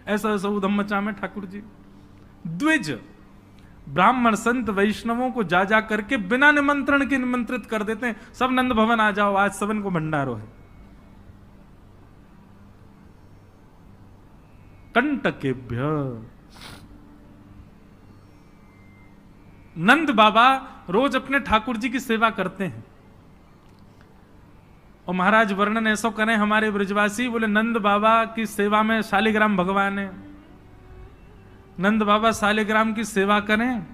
ऐसा ऐसा उधम मचा में ठाकुर जी। द्विज ब्राह्मण संत वैष्णवों को जा जा करके बिना निमंत्रण के निमंत्रित कर देते हैं, सब नंद भवन आ जाओ, आज सबन को भंडारो है। कंटकेभ्य नंद बाबा रोज अपने ठाकुर जी की सेवा करते हैं। और महाराज वर्णन ऐसा करें हमारे ब्रजवासी, बोले नंद बाबा की सेवा में शालिग्राम भगवान है। नंद बाबा शालिग्राम की सेवा करें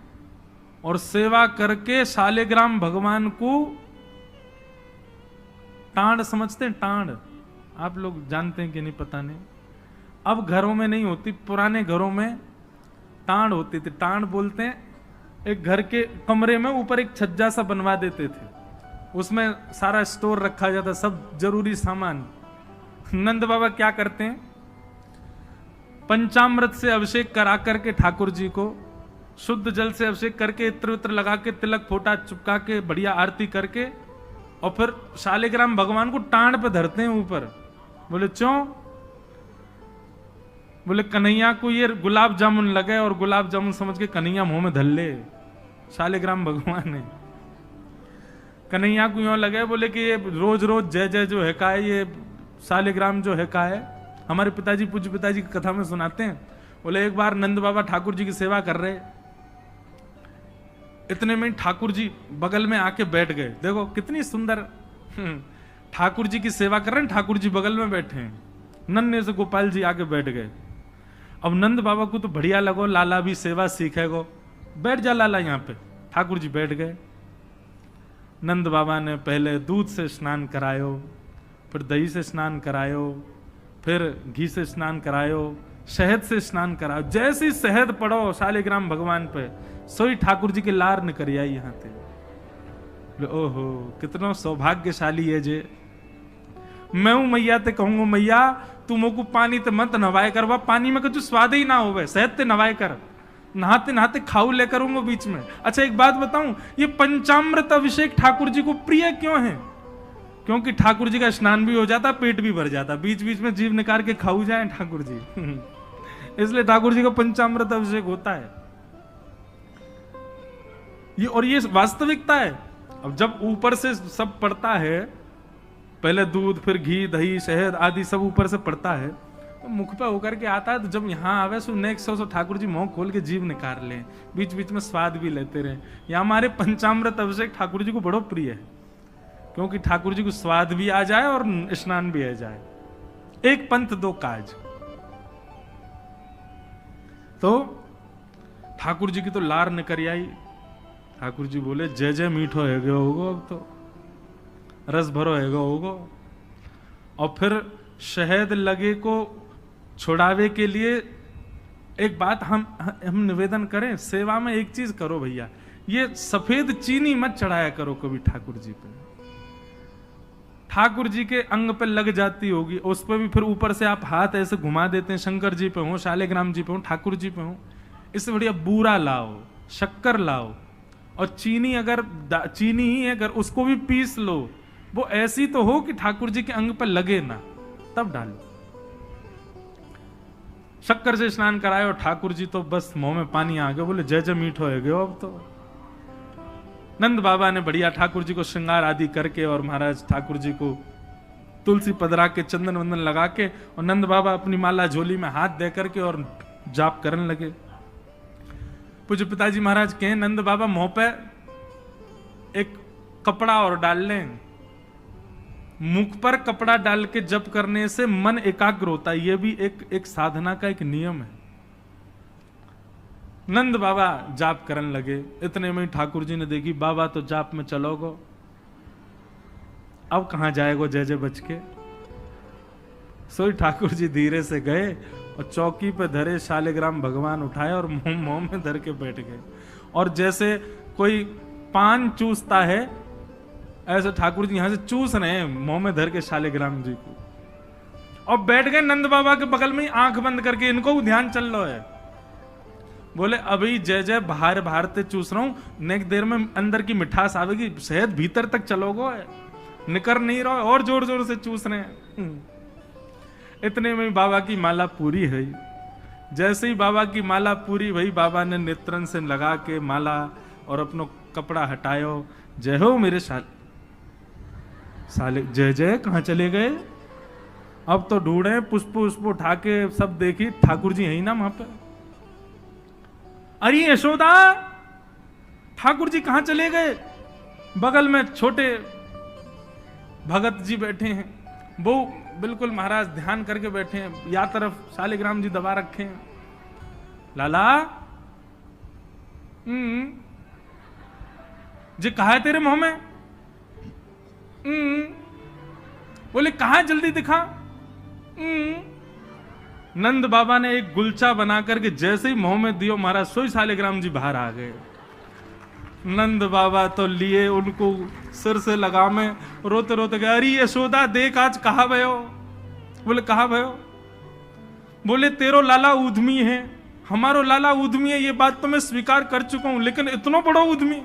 और सेवा करके शालिग्राम भगवान को टांड समझते हैं। टांड आप लोग जानते हैं कि नहीं पता नहीं, अब घरों में नहीं होती, पुराने घरों में टांड होती थी। टांड बोलते हैं एक घर के कमरे में ऊपर एक छज्जा सा बनवा देते थे, उसमें सारा स्टोर रखा जाता, सब जरूरी सामान। नंद बाबा क्या करते हैं, पंचामृत से अभिषेक करा करके ठाकुर जी को शुद्ध जल से अभिषेक करके इत्र उत्र लगा के तिलक फोटा चुपका के बढ़िया आरती करके और फिर शालिग्राम भगवान को टांड पे धरते हैं ऊपर। बोले क्यों? बोले कन्हैया को ये गुलाब जामुन लगे और गुलाब जामुन समझ के कन्हैया मुंह में धर ले। शालिग्राम भगवान है, कन्हैया को यूं लगे बोले कि ये रोज रोज जय जय जो है का है, ये शालिग्राम जो है का है। हमारे पिताजी पूज्य पिताजी की कथा में सुनाते हैं, बोले एक बार नंद बाबा ठाकुर जी की सेवा कर रहे, इतने में ठाकुर जी बगल में आके बैठ गए। देखो कितनी सुंदर, ठाकुर जी की सेवा कर रहे हैं, ठाकुर जी बगल में बैठे हैं, नन्हे से गोपाल जी आके बैठ गए। अब नंद बाबा को तो बढ़िया लगो, लाला भी सेवा सीखेगो, बैठ जा लाला यहाँ पे। ठाकुर जी बैठ गए। नंद बाबा ने पहले दूध से स्नान करायो, फिर दही से स्नान करायो, फिर घी से स्नान करायो, शहद से स्नान कराओ। जैसी शहद पड़ो शालिग्राम भगवान पे, सोई ठाकुर जी के लार न करिया यहाँ थे। ओहो कितना सौभाग्यशाली है जे। मैं हूं मैया ते कहूंगा मैया तू मोको पानी ते मत नवाए कर, वह पानी में कुछ स्वाद ही ना होवे, शहद ते नवाए कर, नहाते नहाते खाऊ लेकर करूंगा बीच में। अच्छा एक बात बताऊं, ये पंचामृत अभिषेक ठाकुर जी को प्रिय क्यों है? क्योंकि ठाकुर जी का स्नान भी हो जाता, पेट भी भर जाता, बीच बीच में जीव निकाल के खाऊ जाए ठाकुर जी। इसलिए ठाकुर जी का पंचामृत अभिषेक होता है ये, और ये वास्तविकता है। अब जब ऊपर से सब पड़ता है, पहले दूध फिर घी दही शहद आदि सब ऊपर से पड़ता है, तो मुख पे होकर के आता है, तो जब यहाँ आवे so next so Thakur ji मुंह खोल के जीव निकाल ले, बीच बीच में स्वाद भी लेते रहे। या हमारे पंचामृत अभिषेक ठाकुर जी को बड़ो प्रिय है, क्योंकि ठाकुर जी को स्वाद भी आ जाए और स्नान भी आ जाए। एक पंथ दो काज। तो ठाकुर जी की तो लार न करी आई। ठाकुर जी बोले जय जय मीठो है गयो होगो, अब तो रस भरो है गयो होगो। और फिर शहद लगे को छुड़ावे के लिए एक बात हम निवेदन करें, सेवा में एक चीज करो भैया, ये सफेद चीनी मत चढ़ाया करो कभी ठाकुर जी पे। ठाकुर जी के अंग पे लग जाती होगी, उस पर भी फिर ऊपर से आप हाथ ऐसे घुमा देते हैं, शंकर जी पे हो, शालिग्राम जी पे हो, ठाकुर जी पे हो। इससे बढ़िया बूरा लाओ, शक्कर लाओ, और चीनी अगर चीनी ही अगर उसको भी पीस लो, वो ऐसी तो हो कि ठाकुर जी के अंग पे लगे ना, तब डालो। शक्कर से स्नान कराए और ठाकुर जी तो बस मुंह में पानी आ गया, बोले जय जय मीठो है गयो। अब तो नंद बाबा ने बढ़िया ठाकुर जी को श्रृंगार आदि करके और महाराज ठाकुर जी को तुलसी पदरा के चंदन वंदन लगा के, और नंद बाबा अपनी माला झोली में हाथ दे करके और जाप करने लगे। पूज्य पिताजी महाराज कहे नंद बाबा मुंह पे एक कपड़ा और डाल लें, मुख पर कपड़ा डाल के जप करने से मन एकाग्र होता है, यह भी एक साधना का एक नियम है। नंद बाबा जाप करने लगे। इतने में ठाकुर जी ने देखी बाबा तो जाप में चलोगो, अब कहां जाएगो जय जय बच के। सोई ठाकुर जी धीरे से गए और चौकी पे धरे शालिग्राम भगवान उठाए और मुंह में धर के बैठ गए। और जैसे कोई पान चूसता है, ऐसे ठाकुर जी यहां से चूस रहे हैं मुंह में धर के शालिग्राम जी को, और बैठ गए नंद बाबा के बगल में, आंख बंद करके। इनको ध्यान चल रहा है, बोले अभी जय जय बाहर बाहर ते चूस रहा हूं, नेक्स्ट देर में अंदर की मिठास आवेगी, शहद भीतर तक चलोगो, निकर नहीं रहो, और जोर जोर से चूस रहे हैं। इतने में बाबा की माला पूरी है, जैसे ही बाबा की माला पूरी वही बाबा ने नेत्रन से लगा के माला और अपनो कपड़ा हटायो। जय हो मेरे साले जय जय कहाँ चले गए? अब तो ढूंढे पुष्प पुष्प उठा के सब देखी, ठाकुर जी है ही ना वहां पे। अरे यशोदा ठाकुर जी कहाँ चले गए? बगल में छोटे भगत जी बैठे हैं, वो बिल्कुल महाराज ध्यान करके बैठे हैं, या तरफ शालिग्राम जी दबा रखे हैं। लाला जी कहा है तेरे मुंह में? बोले कहा है, जल्दी दिखा। नंद बाबा ने एक गुलचा बना करके जैसे ही मुंह में दियो, महाराज सोई शालिग्राम जी बाहर आ गए। नंद बाबा तो लिए उनको सिर से लगा में, रोते रोते गए, अरे यशोदा देख आज कहा भयो? बोले कहा भयो? बोले तेरो लाला उद्यमी है, हमारो लाला उद्यमी है, ये बात तो मैं स्वीकार कर चुका हूं, लेकिन इतना बड़ा उद्यमी?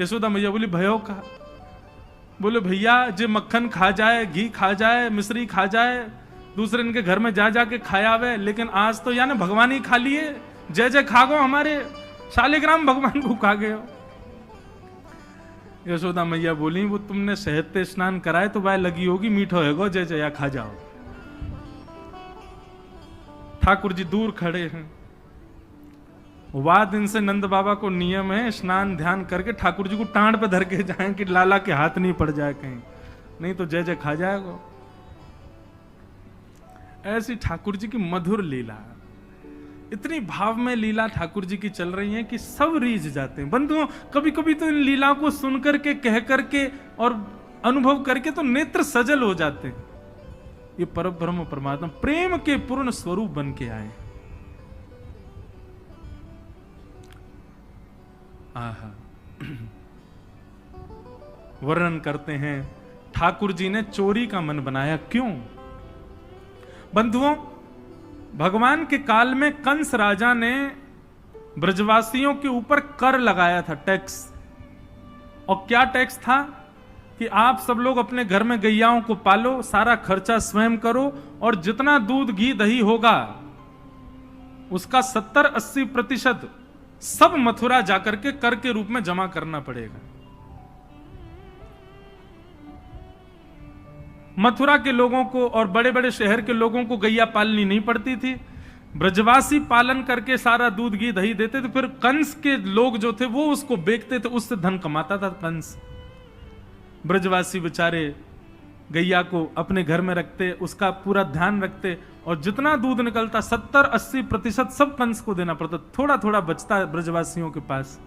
यशोदा मैया बोली भयो का? बोले भैया जे मक्खन खा जाए, घी खा जाए, मिश्री खा जाए, दूसरे इनके घर में जा जाके खाया वे, लेकिन आज तो यानी भगवान ही खा लिए। जय जय खा गो, हमारे शालिग्राम भगवान को खा गए। यशोदा मैया बोली वो तुमने शहद से स्नान कराए तो वाय लगी होगी, मीठो है गो, जय जया खा जाओ। ठाकुर जी दूर खड़े हैं। वाद दिन से नंद बाबा को नियम है स्नान ध्यान करके ठाकुर जी को टांड पे धर के जाएं कि लाला के हाथ नहीं पड़ जाए कहीं, नहीं तो जय जय खा जाएगा। ऐसी ठाकुर जी की मधुर लीला, इतनी भाव में लीला ठाकुर जी की चल रही है कि सब रीझ जाते हैं। बंधुओं कभी कभी तो इन लीला को सुन करके कह करके और अनुभव करके तो नेत्र सजल हो जाते हैं। ये परब्रह्म परमात्मा प्रेम के पूर्ण स्वरूप बन के आए। आहा वर्णन करते हैं ठाकुर जी ने चोरी का मन बनाया। क्यों? बंधुओं भगवान के काल में कंस राजा ने ब्रजवासियों के ऊपर कर लगाया था, टैक्स। और क्या टैक्स था कि आप सब लोग अपने घर में गैयाओं को पालो, सारा खर्चा स्वयं करो, और जितना दूध घी दही होगा उसका 70-80% सब मथुरा जाकर के कर के रूप में जमा करना पड़ेगा। मथुरा के लोगों को और बड़े बड़े शहर के लोगों को गैया पालनी नहीं पड़ती थी, ब्रजवासी पालन करके सारा दूध घी दही देते थे। फिर कंस के लोग जो थे वो उसको बेचते थे, उससे धन कमाता था कंस। ब्रजवासी बेचारे गैया को अपने घर में रखते, उसका पूरा ध्यान रखते, और जितना दूध निकलता 70-80% सब कंस को देना पड़ता, थोड़ा थोड़ा बचता ब्रजवासियों के पास।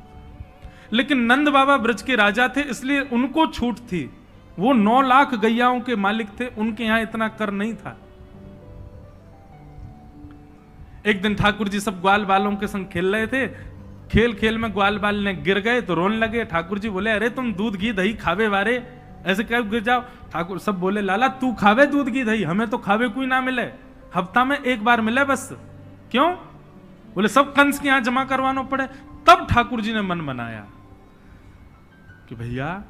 लेकिन नंद बाबा ब्रज के राजा थे इसलिए उनको छूट थी, वो 9 लाख गैयाओं के मालिक थे, उनके यहां इतना कर नहीं था। एक दिन ठाकुर जी सब ग्वाल बालों के संग खेल रहे थे, खेल खेल में ग्वाल बाल ने गिर गए तो रोने लगे। ठाकुर जी बोले अरे तुम दूध घी दही खावे वारे, ऐसे क्या गिर जाओ? ठाकुर सब बोले लाला तू खावे दूध घी दही, हमें तो खावे कोई ना मिले, हफ्ता में एक बार मिले बस। क्यों? बोले सब कंस के यहां जमा करवाना पड़े। तब ठाकुर जी ने मन बनाया कि भैया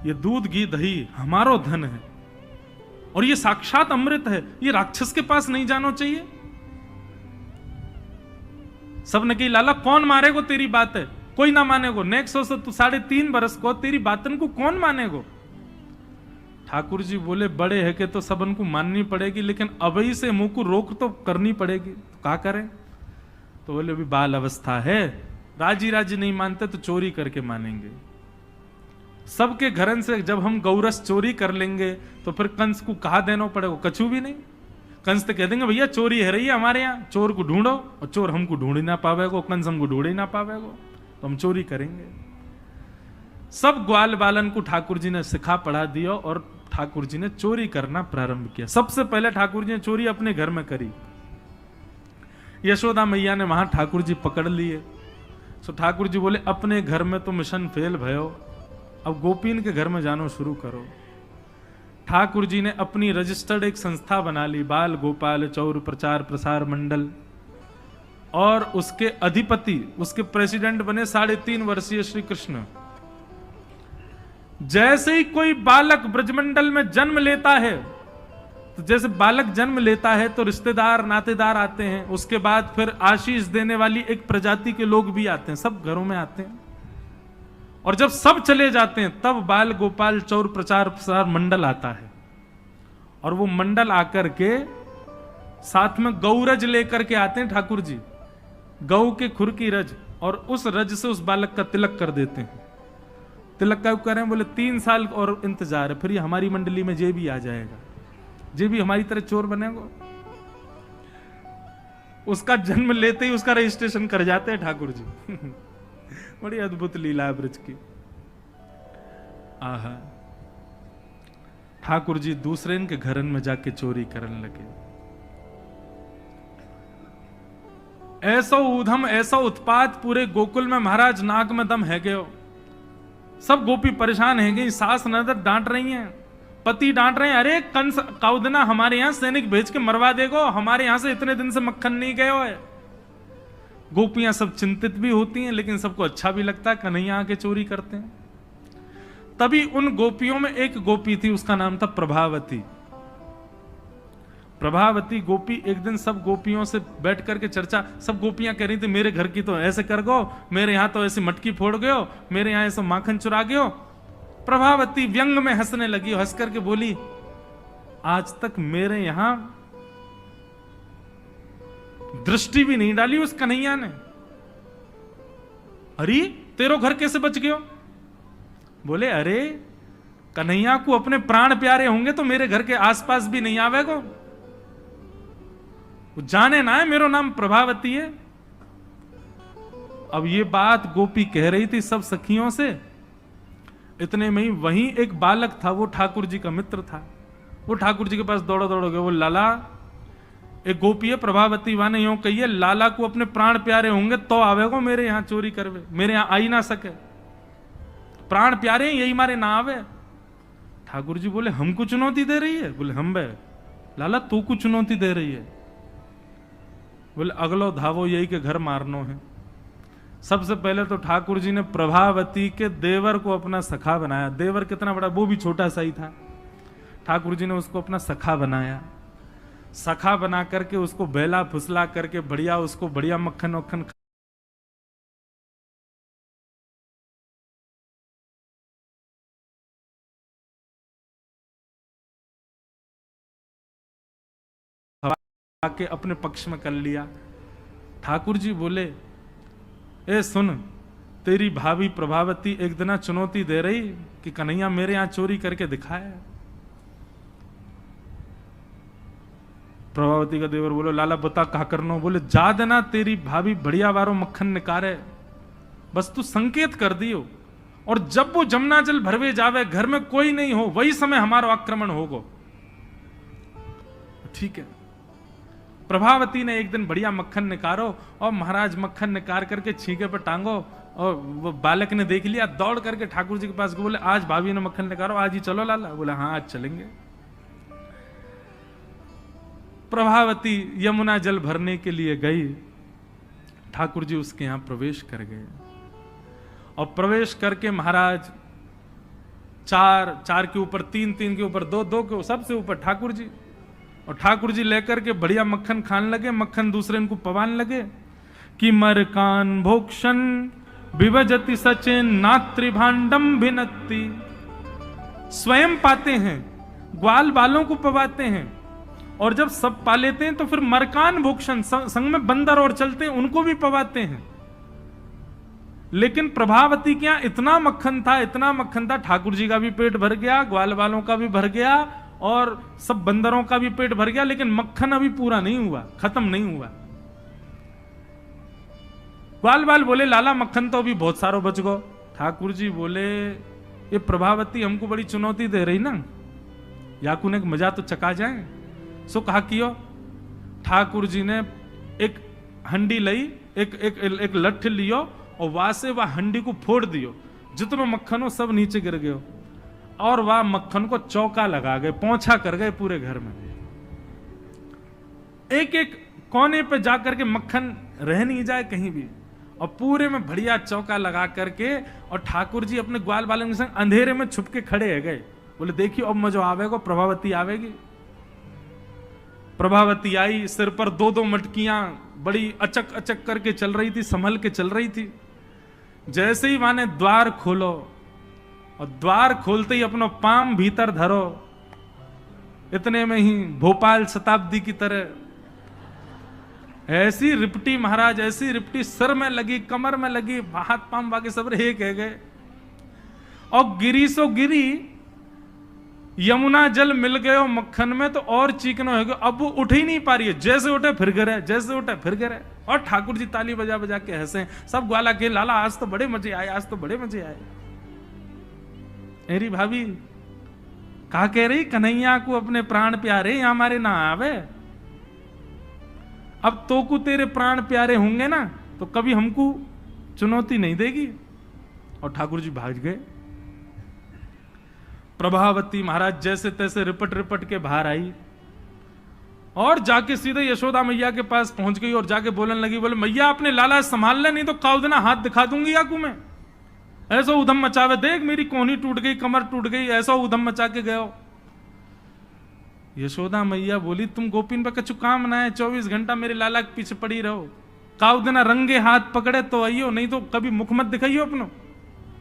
ये दूध घी दही हमारो धन है और ये साक्षात अमृत है, ये राक्षस के पास नहीं जाना चाहिए। सबने कही लाला कौन मारेगो तेरी बात है, कोई ना मानेगो, नेक्स्ट हो तू 3.5 बरस को तेरी बातन को कौन मानेगो? ठाकुर जी बोले बड़े है कि तो सबन को माननी पड़ेगी, लेकिन अभी से मुंह को रोक तो करनी पड़ेगी, तो क्या करें? तो बोले अभी बाल अवस्था है, राजी राजी नहीं मानते तो चोरी करके मानेंगे। सबके घरन से जब हम गौरस चोरी कर लेंगे तो फिर कंस को कहा देना पड़ेगा, कछु भी नहीं। कंस तो कह देंगे भैया चोरी है रही है हमारे यहाँ, चोर को ढूंढो, और चोर हमको ढूंढ ही ना पावेगो, कंस हमको ढूंढ ही ना पावेगो, तो हम चोरी करेंगे। सब ग्वाल बालन को ठाकुर जी ने सिखा पढ़ा दिया और ठाकुर जी ने चोरी करना प्रारंभ किया। सबसे पहले ठाकुर जी ने चोरी अपने घर में करी। यशोदा मैया ने वहां ठाकुर जी पकड़ लिए। तो ठाकुर जी बोले अपने घर में तो मिशन फेल भयो, अब गोपीन के घर में जानो शुरू करो। ठाकुर जी ने अपनी रजिस्टर्ड एक संस्था बना ली, बाल गोपाल चौर प्रचार प्रसार मंडल, और उसके अधिपति उसके प्रेसिडेंट बने 3.5 वर्षीय श्री कृष्ण। जैसे ही कोई बालक ब्रजमंडल में जन्म लेता है तो जैसे बालक जन्म लेता है तो रिश्तेदार नातेदार आते हैं, उसके बाद फिर आशीष देने वाली एक प्रजाति के लोग भी आते हैं, सब घरों में आते हैं। और जब सब चले जाते हैं तब बाल गोपाल चौर प्रचार प्रसार मंडल आता है, और वो मंडल आकर के साथ में गौरज लेकर के आते हैं ठाकुर जी, गौ के खुर की रज, और उस रज से उस बालक का तिलक कर देते हैं। तिलक का कर रहे हैं, बोले 3 साल और इंतजार है, फिर ये हमारी मंडली में जे भी आ जाएगा, जे भी हमारी तरह चोर बनेगा। उसका जन्म लेते ही उसका रजिस्ट्रेशन कर जाते हैं ठाकुर जी। बड़ी अद्भुत लीला है ब्रज की। आहा, ठाकुर जी दूसरे के घरन में जाके चोरी करने लगे। ऐसा ऊधम ऐसा उत्पात पूरे गोकुल में, महाराज नाक में दम है गयो। सब गोपी परेशान है गई, सास नजर डांट रही हैं, पति डांट रहे हैं, अरे कंस कौदना हमारे यहां सैनिक भेज के मरवा देगो, हमारे यहां से इतने दिन से मक्खन नहीं गयो है। गोपियां सब चिंतित भी होती हैं, लेकिन सबको अच्छा भी लगता है, कन्हैया आके चोरी करते हैं। तभी उन गोपियों में एक गोपी थी, उसका नाम था प्रभावती। प्रभावती गोपी एक दिन सब गोपियों से बैठ करके चर्चा, सब गोपियां कह रही थी मेरे घर की तो ऐसे कर गो, मेरे यहां तो ऐसी मटकी फोड़ गयो, मेरे यहां ऐसा माखन चुरा गयो। प्रभावती व्यंग में हंसने लगी, हंस करके बोली आज तक मेरे यहां दृष्टि भी नहीं डाली उस कन्हैया ने। अरे तेरो घर कैसे बच गयो? बोले अरे कन्हैया को अपने प्राण प्यारे होंगे तो मेरे घर के आसपास भी नहीं आवेगो, जाने ना है मेरो नाम प्रभावती है। अब ये बात गोपी कह रही थी सब सखियों से, इतने में ही वहीं एक बालक था, वो ठाकुर जी का मित्र था। वो ठाकुर जी के पास दौड़ा दौड़ गया, वो लाला एक गोपी है प्रभावती वाने यूं कहिए, लाला को अपने प्राण प्यारे होंगे तो आवेगो मेरे यहां चोरी करवे, मेरे यहां आई ना सके, प्राण प्यारे हैं यही मारे ना आवे। ठाकुर जी बोले हमको चुनौती दे रही है? बोले हम बे लाला तू को चुनौती दे रही है। बोले अगलो धावो यही के घर मारनो है। सबसे पहले तो ठाकुर जी ने प्रभावती के देवर को अपना सखा बनाया। देवर कितना बड़ा, वो भी छोटा सा ही था। ठाकुर जी ने उसको अपना सखा बनाया। सखा बना करके उसको बेला फुसला करके बढ़िया उसको बढ़िया मक्खन वक्खन के अपने पक्ष में कर लिया। ठाकुर जी बोले ए सुन, तेरी भाभी प्रभावती एक दिन चुनौती दे रही कि कन्हैया मेरे यहां चोरी करके दिखाए। प्रभावती का देवर बोलो लाला बता कहा करनो? बोले जा देना तेरी भाभी बढ़िया वारो मक्खन निकारे, बस तू संकेत कर दियो, और जब वो जमुना जल भरवे जावे घर में कोई नहीं हो वही समय हमारा आक्रमण होगो। ठीक है। प्रभावती ने एक दिन बढ़िया मक्खन निकारो, और महाराज मक्खन निकाल करके छींके पर टांगो, और वो बालक ने देख लिया, दौड़ करके ठाकुर जी के पास बोले आज भाभी ने मक्खन निकालो, आज ही चलो लाला। बोला हाँ आज चलेंगे। प्रभावती यमुना जल भरने के लिए गई। ठाकुर जी उसके यहां प्रवेश कर गए, और प्रवेश करके महाराज 4 के ऊपर 3 के ऊपर 2 के सबसे ऊपर ठाकुर जी, और ठाकुर जी लेकर के बढ़िया मक्खन खाने लगे। मक्खन दूसरे इनको पवान लगे कि मरकान भोक्षण विभजति सचिन नात्रिभांडम भिनत्ति। स्वयं पाते हैं, ग्वाल बालों को पवाते हैं, और जब सब पा लेते हैं तो फिर मरकान भोक्षण संग में बंदर और चलते हैं उनको भी पवाते हैं। लेकिन प्रभावती के यहां इतना मक्खन था, ठाकुर जी का भी पेट भर गया, ग्वाल बालों का भी भर गया, और सब बंदरों का भी पेट भर गया, लेकिन मक्खन अभी पूरा नहीं हुआ, खत्म नहीं हुआ। ग्वाल बाल बोले लाला मक्खन तो अभी बहुत सारो बच गो। ठाकुर जी बोले ये प्रभावती हमको बड़ी चुनौती दे रही ना, याकून एक मजा तो चका जाए। सो कहा कियो। ठाकुर जी ने एक हंडी लई, एक लठ लियो, और वहां से वह हंडी को फोड़ दियो, जितनो मक्खन हो सब नीचे गिर गयो, और वह मक्खन को चौका लगा गए, पोंछा कर गए पूरे घर में। एक कोने पे जाकर के मक्खन रह नहीं जाए कहीं भी, और पूरे में बढ़िया चौका लगा करके, और ठाकुर जी अपने ग्वाल बालन के संग अंधेरे में छुप के खड़े है गए। बोले देखियो अब मजो आवेगो, प्रभावती आवेगी। प्रभावती आई, सिर पर 2-2 मटकियां बड़ी अचक अचक करके चल रही थी, संभल के चल रही थी। जैसे ही माने द्वार खोलो, और द्वार खोलते ही अपना पाम भीतर धरो, इतने में ही भोपाल शताब्दी की तरह ऐसी रिपटी महाराज, ऐसी रिपटी सिर में लगी, कमर में लगी, हाथ पाम बाकी सब एक है गए। और गिरी सो गिरी, यमुना जल मिल गए मक्खन में तो और चीकनो हो गए। अब वो उठ ही नहीं पा रही है, जैसे उठे फिर गिरे, जैसे उठे फिर गिरे। और ठाकुर जी ताली बजा बजा के हंसे, सब ग्वाला के लाला आज तो बड़े मजे आए, आज तो बड़े मजे आए। मेरी भाभी कहा कह रही, कन्हैया को अपने प्राण प्यारे यहाँ हमारे ना आवे। अब तो को तेरे प्राण प्यारे होंगे ना तो कभी हमको चुनौती नहीं देगी। और ठाकुर जी भाग गए। प्रभावती महाराज जैसे तैसे रिपट रिपट के बाहर आई और जाके सीधे यशोदा मैया के पास पहुंच गई और जाके बोलने लगी, बोले मैया अपने लाला संभाल ले, नहीं तो काउदना हाथ दिखा दूंगी आकू में। ऐसा उधम मचावे, देख मेरी कोहनी टूट गई, कमर टूट गई, ऐसा उधम मचा के गयो। यशोदा मैया बोली, तुम गोपीन पे कछु काम ना है, 24 घंटा मेरे लाला के पीछे पड़ी रहो। काउदना रंगे हाथ पकड़े तो आइयो, नहीं तो कभी मुख मत दिखाइयो अपनो।